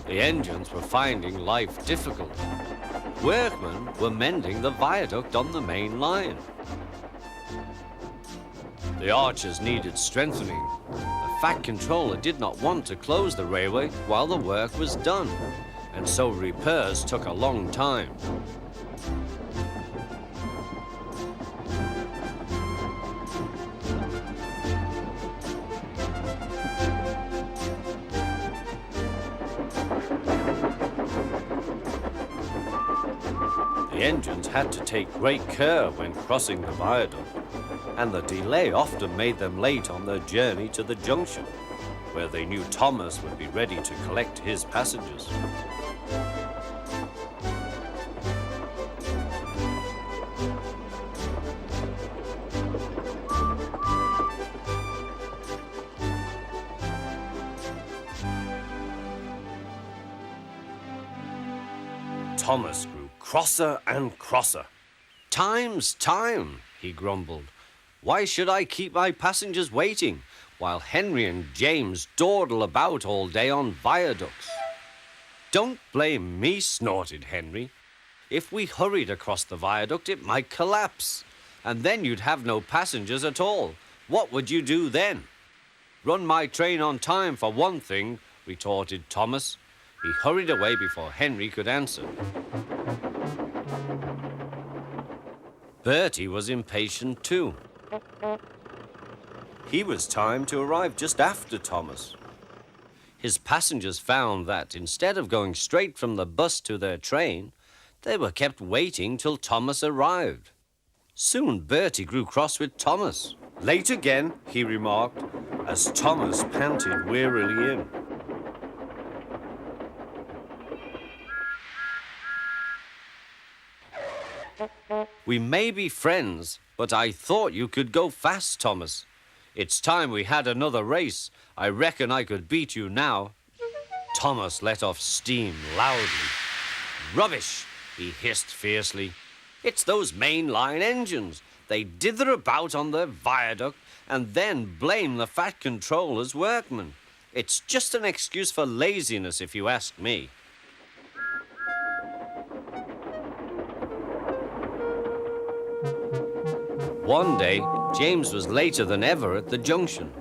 The engines were finding life difficult. Workmen were mending the viaduct on the main line. The arches needed strengthening. The Fat Controller did not want to close the railway while the work was done, and so repairs took a long time. The engines had to take great care when crossing the viaduct, and the delay often made them late on their journey to the junction, where they knew Thomas would be ready to collect his passengers. Thomas grew crosser and crosser. "Time's time," he grumbled. "Why should I keep my passengers waiting while Henry and James dawdle about all day on viaducts?" "Don't blame me," snorted Henry. "If we hurried across the viaduct, it might collapse, and then you'd have no passengers at all. What would you do then?" "Run my train on time, for one thing," retorted Thomas. He hurried away before Henry could answer. Bertie was impatient too. He was timed to arrive just after Thomas. His passengers found that instead of going straight from the bus to their train, they were kept waiting till Thomas arrived. Soon Bertie grew cross with Thomas. "Late again," he remarked, as Thomas panted wearily in. "We may be friends, but I thought you could go fast, Thomas. It's time we had another race. I reckon I could beat you now." Thomas let off steam loudly. "Rubbish," he hissed fiercely. "It's those main-line engines. They dither about on their viaduct and then blame the Fat Controller's workmen. It's just an excuse for laziness, if you ask me." One day, James was later than ever at the junction.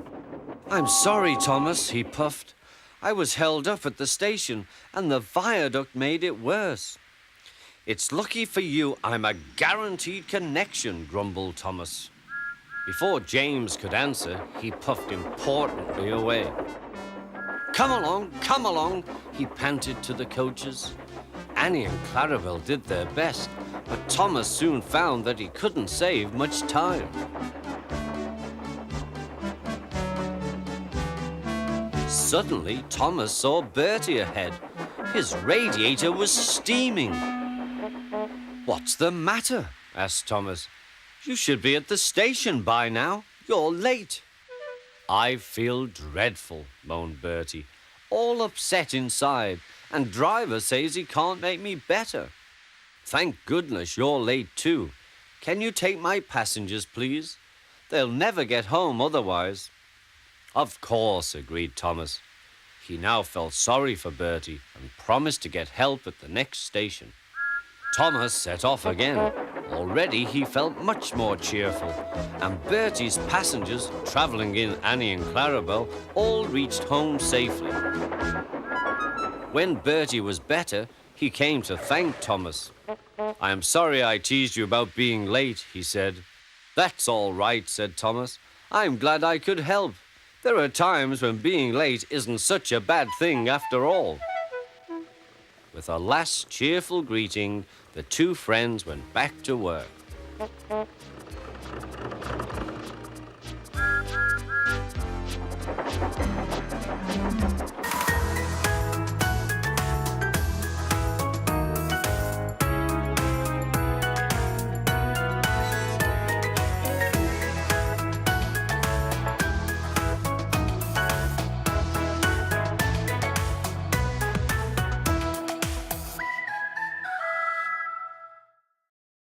"I'm sorry, Thomas," he puffed. "I was held up at the station, and the viaduct made it worse." "It's lucky for you I'm a guaranteed connection," grumbled Thomas. Before James could answer, he puffed importantly away. Come along," he panted to the coaches. Annie and Clarabel did their best, but Thomas soon found that he couldn't save much time. Suddenly, Thomas saw Bertie ahead. His radiator was steaming. "What's the matter?" asked Thomas. "You should be at the station by now. You're late." "I feel dreadful," moaned Bertie. "All upset inside, and driver says he can't make me better." "Thank goodness you're late too. Can you take my passengers, please? They'll never get home otherwise." "Of course," agreed Thomas. He now felt sorry for Bertie and promised to get help at the next station. Thomas set off again. Already he felt much more cheerful, and Bertie's passengers, travelling in Annie and Clarabel, all reached home safely. When Bertie was better, he came to thank Thomas. "I am sorry I teased you about being late," he said. "That's all right," said Thomas. "I'm glad I could help. There are times when being late isn't such a bad thing after all." With a last cheerful greeting, the two friends went back to work.